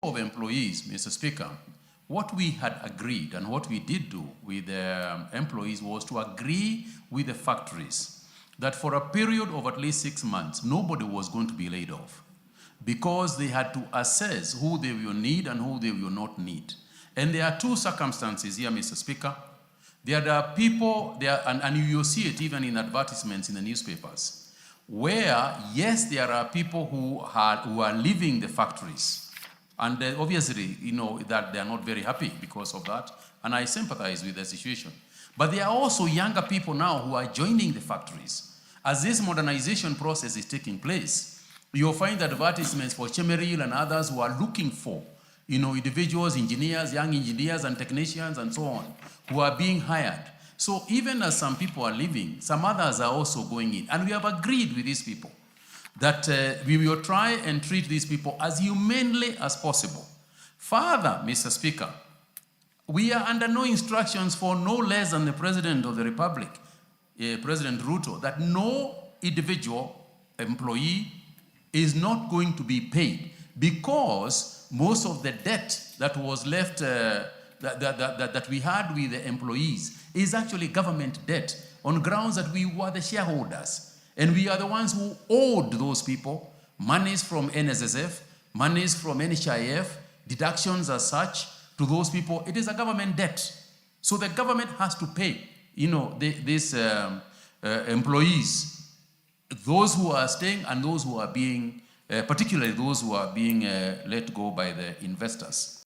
of employees, Mr. Speaker, what we had agreed and what we did do with the employees was to agree with the factories that for a period of at least 6 months, nobody was going to be laid off because they had to assess who they will need and who they will not need. And there are two circumstances here, Mr. Speaker. There are people, and you will see it even in advertisements in the newspapers, where, yes, there are people who are leaving the factories. And obviously, you know, that they are not very happy because of that. And I sympathize with the situation. But there are also younger people now who are joining the factories. As this modernization process is taking place, you'll find advertisements for Chemeril and others who are looking for, you know, individuals, engineers, young engineers and technicians and so on, who are being hired. So even as some people are leaving, some others are also going in. And we have agreed with these people that we will try and treat these people as humanely as possible. Further, Mr. Speaker, we are under no instructions for no less than the President of the Republic, President Ruto, that no individual employee is not going to be paid because most of the debt that was left, that we had with the employees is actually government debt on grounds that we were the shareholders. And we are the ones who owed those people monies from NSSF, monies from NHIF, deductions as such to those people. It is a government debt. So the government has to pay, you know, these employees, those who are staying and those who are being, particularly those who are being let go by the investors.